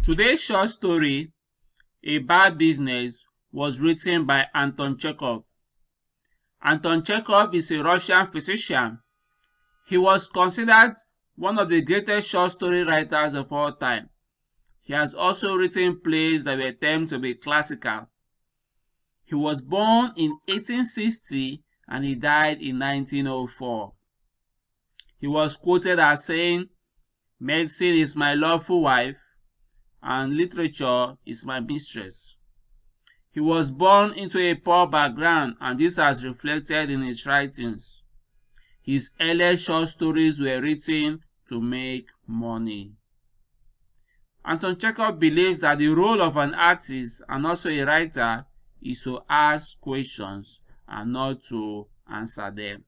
Today's short story, A Bad Business, was written by Anton Chekhov. Anton Chekhov is a Russian physician. He was considered one of the greatest short story writers of all time. He has also written plays that were attempted to be classical. He was born in 1860 and he died in 1904. He was quoted as saying, "Medicine is my lawful wife, and literature is my mistress." He was born into a poor background, and this has reflected in his writings. His earliest short stories were written to make money. Anton Chekhov believes that the role of an artist and also a writer is to ask questions and not to answer them.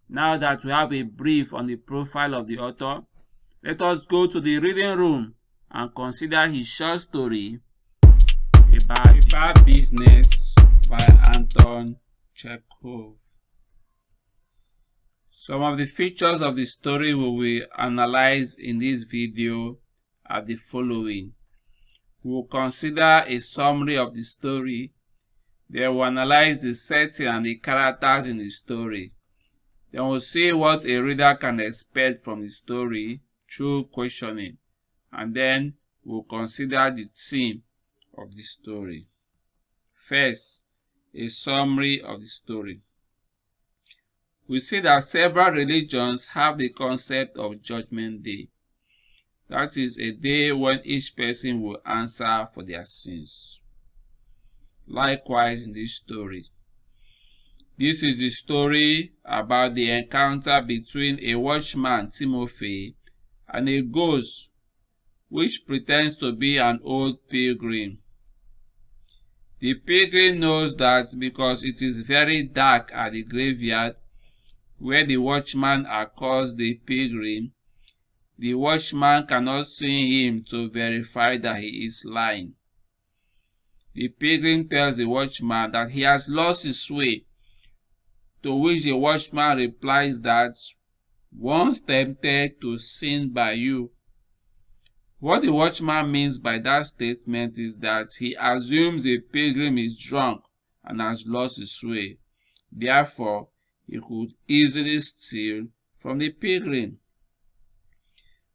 Now that we have a brief on the profile of the author, let us go to the reading room and consider his short story, A Bad Business by Anton Chekhov. Some of the features of the story we will analyze in this video are the following. We will consider a summary of the story. Then we'll analyze the setting and the characters in the story. Then we'll see what a reader can expect from the story through questioning. And then we'll consider the theme of the story. First, a summary of the story. We see that several religions have the concept of Judgment Day. That is a day when each person will answer for their sins. Likewise in this story. This is the story about the encounter between a watchman, Timofey, and a ghost which pretends to be an old pilgrim. The pilgrim knows that because it is very dark at the graveyard where the watchman accosts the pilgrim, the watchman cannot see him to verify that he is lying. The pilgrim tells the watchman that he has lost his way, to which the watchman replies that once tempted to sin by you. What the watchman means by that statement is that he assumes the pilgrim is drunk and has lost his way. Therefore, he could easily steal from the pilgrim.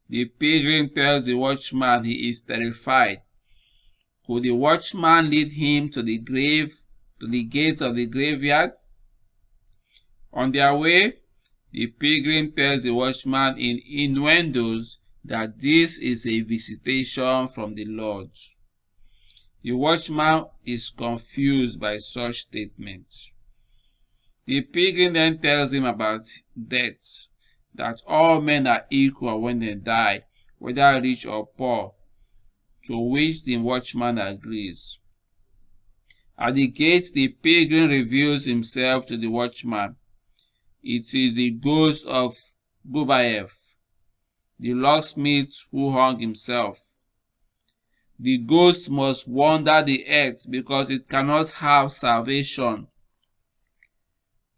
The pilgrim tells the watchman he is terrified. Could the watchman lead him to the gates of the graveyard? On their way, the pilgrim tells the watchman in innuendos that this is a visitation from the Lord. The watchman is confused by such statements. The pilgrim then tells him about death, that all men are equal when they die, whether rich or poor, to which the watchman agrees. At the gate, the pilgrim reveals himself to the watchman. It is the ghost of Gubayev, the locksmith who hung himself. The ghost must wander the earth because it cannot have salvation.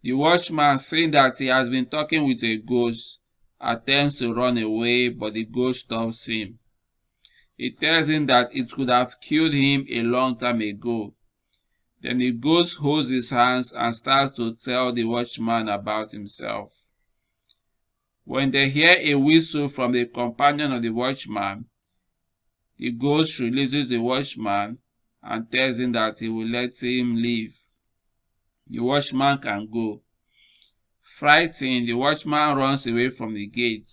The watchman, seeing that he has been talking with a ghost, attempts to run away, but the ghost stops him. He tells him that it could have killed him a long time ago. Then the ghost holds his hands and starts to tell the watchman about himself. When they hear a whistle from the companion of the watchman, the ghost releases the watchman and tells him that he will let him leave. The watchman can go. Frightened, the watchman runs away from the gate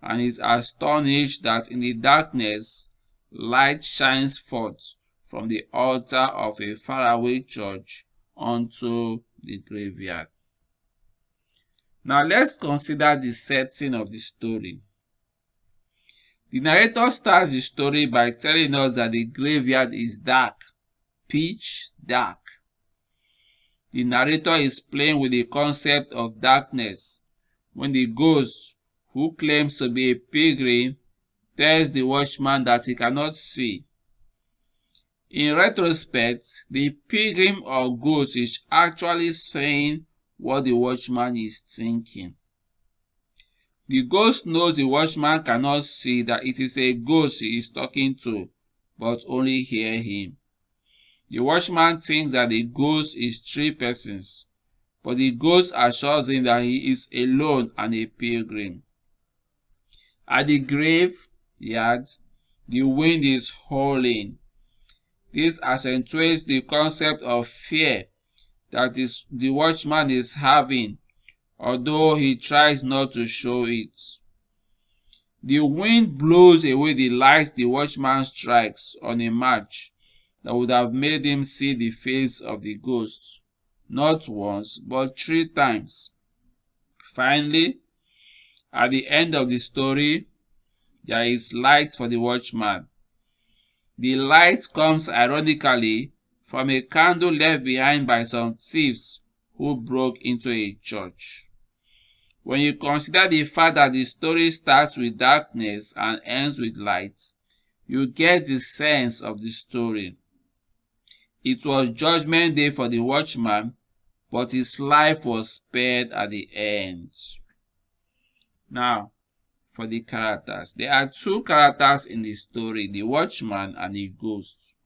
and is astonished that in the darkness, light shines forth from the altar of a faraway church onto the graveyard. Now let's consider the setting of the story. The narrator starts the story by telling us that the graveyard is dark, pitch dark. The narrator is playing with the concept of darkness when the ghost, who claims to be a pilgrim, tells the watchman that he cannot see. In retrospect, the pilgrim or ghost is actually saying what the watchman is thinking. The ghost knows the watchman cannot see that it is a ghost he is talking to, but only hear him. The watchman thinks that the ghost is 3 persons, but the ghost assures him that he is alone and a pilgrim. At the graveyard, the wind is howling. This accentuates the concept of fear that the watchman is having, although he tries not to show it. The wind blows away the light the watchman strikes on a match that would have made him see the face of the ghost, not once, but 3 times. Finally, at the end of the story, there is light for the watchman. The light comes ironically from a candle left behind by some thieves who broke into a church. When you consider the fact that the story starts with darkness and ends with light, you get the sense of the story. It was Judgment Day for the watchman, but his life was spared at the end. Now, for the characters. There are 2 characters in the story, the watchman and the ghost.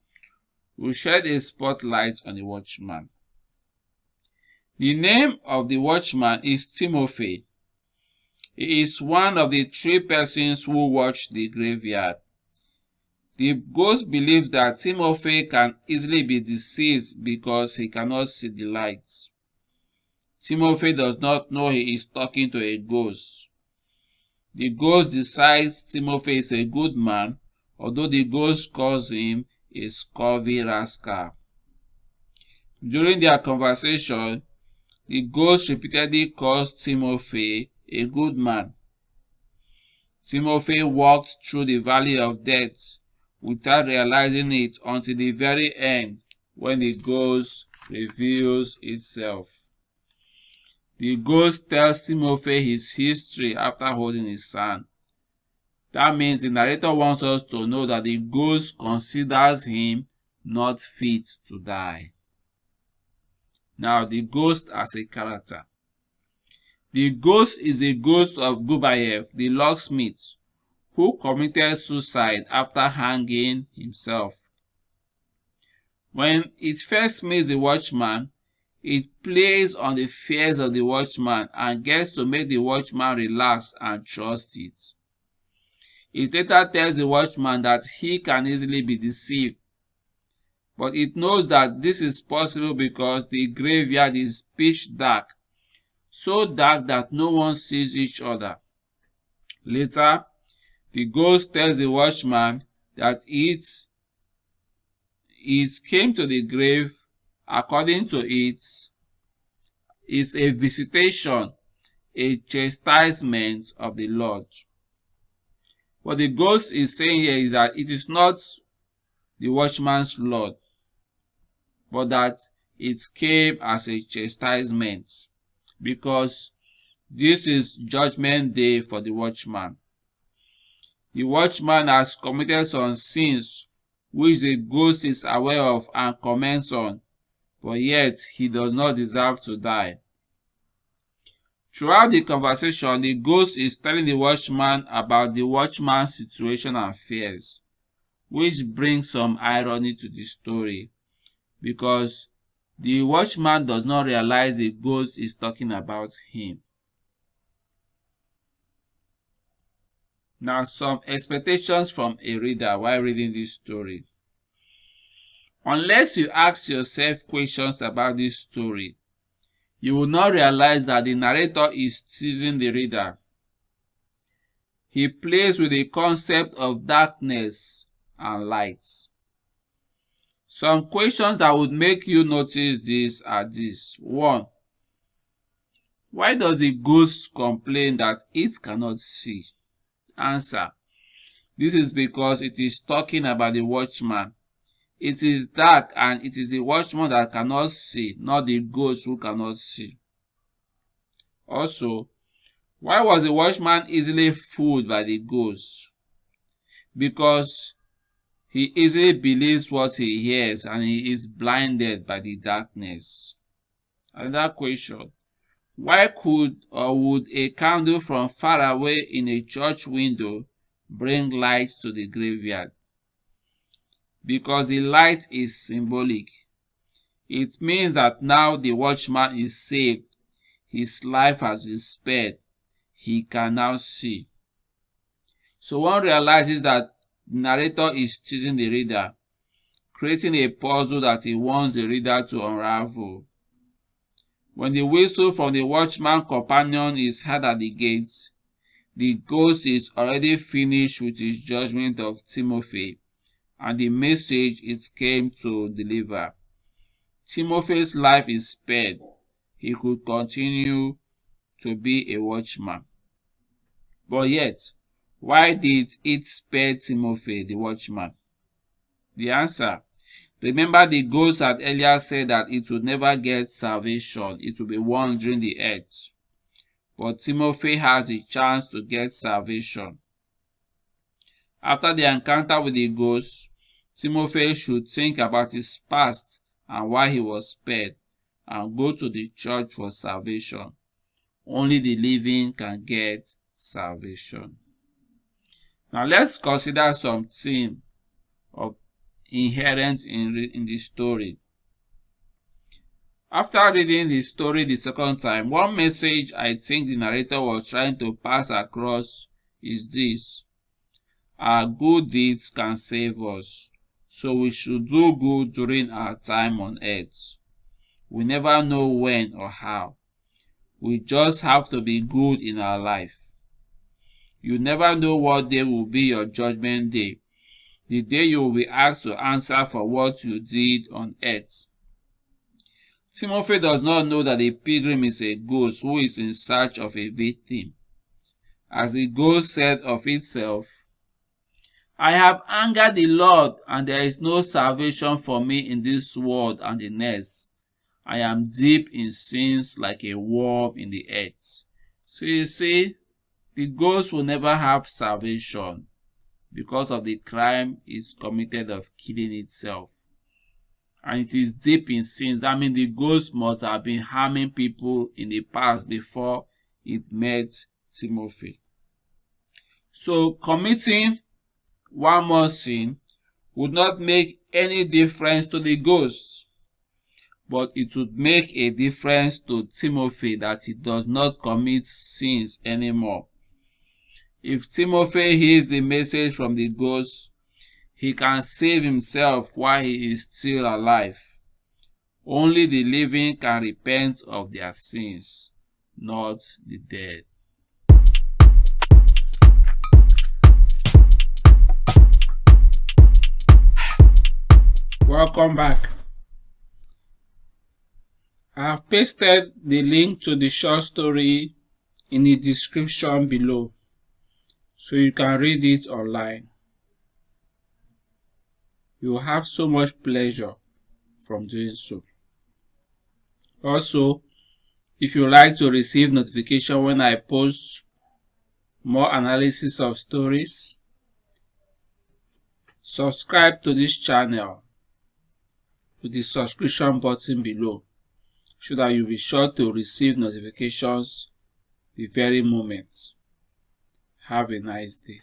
We'll shed a spotlight on the watchman. The name of the watchman is Timofey. He is one of the 3 persons who watch the graveyard. The ghost believes that Timofey can easily be deceived because he cannot see the light. Timofey does not know he is talking to a ghost. The ghost decides Timofey is a good man, although the ghost calls him a scurvy rascal. During their conversation, the ghost repeatedly calls Timofey a good man. Timofey walked through the valley of death without realizing it until the very end, when the ghost reveals itself. The ghost tells Timofey his history after holding his hand. That means the narrator wants us to know that the ghost considers him not fit to die. Now, the ghost as a character. The ghost is the ghost of Gubayev, the locksmith, who committed suicide after hanging himself. When it first meets the watchman, it plays on the fears of the watchman and gets to make the watchman relax and trust it. It later tells the watchman that he can easily be deceived, but it knows that this is possible because the graveyard is pitch dark, so dark that no one sees each other. Later, the ghost tells the watchman that it came to the grave, according to it, is a visitation, a chastisement of the Lord. What the ghost is saying here is that it is not the watchman's Lord, but that it came as a chastisement, because this is Judgment Day for the watchman. The watchman has committed some sins which the ghost is aware of and comments on, but yet he does not deserve to die. Throughout the conversation, the ghost is telling the watchman about the watchman's situation and fears, which brings some irony to the story, because the watchman does not realize the ghost is talking about him. Now, some expectations from a reader while reading this story. Unless you ask yourself questions about this story, you will not realize that the narrator is teasing the reader. He plays with the concept of darkness and light. Some questions that would make you notice this are these. 1. Why does the ghost complain that it cannot see? Answer: this is because it is talking about the watchman. It is dark and it is the watchman that cannot see, not the ghost who cannot see. Also, why was the watchman easily fooled by the ghost? Because he easily believes what he hears and he is blinded by the darkness. Another question: why could or would a candle from far away in a church window bring light to the graveyard? because the light is symbolic. It means that now the watchman is saved. His life has been spared. He can now see. So one realizes that the narrator is teasing the reader, creating a puzzle that he wants the reader to unravel. When the whistle from the watchman companion is heard at the gate, the ghost is already finished with his judgment of Timofey and the message it came to deliver. Timofey's life is spared. He could continue to be a watchman. But yet, why did it spare Timofey, the watchman? The answer: remember, the ghost had earlier said that it would never get salvation. It would be wandering the earth. But Timofey has a chance to get salvation. After the encounter with the ghost, Timofey should think about his past and why he was spared, and go to the church for salvation. Only the living can get salvation. Now let's consider some themes inherent in the story. After reading the story the second time, one message I think the narrator was trying to pass across is this: our good deeds can save us, so we should do good during our time on earth. We never know when or how. We just have to be good in our life. You never know what day will be your judgment day, the day you will be asked to answer for what you did on earth. Timofey does not know that the pilgrim is a ghost who is in search of a victim. As the ghost said of itself, I have angered the Lord, and there is no salvation for me in this world and the next. I am deep in sins like a worm in the earth. So you see, the ghost will never have salvation because of the crime it's committed of killing itself. And it is deep in sins. That means the ghost must have been harming people in the past before it met Timofey. So committing one more sin would not make any difference to the ghost, but it would make a difference to Timofey that he does not commit sins anymore. If Timofey hears the message from the ghost, he can save himself while he is still alive. Only the living can repent of their sins, not the dead. Welcome back. I have pasted the link to the short story in the description below, so you can read it online. You will have so much pleasure from doing so. Also, if you like to receive notification when I post more analysis of stories, subscribe to this channel with the subscription button below, so that you'll be sure to receive notifications the very moment. Have a nice day.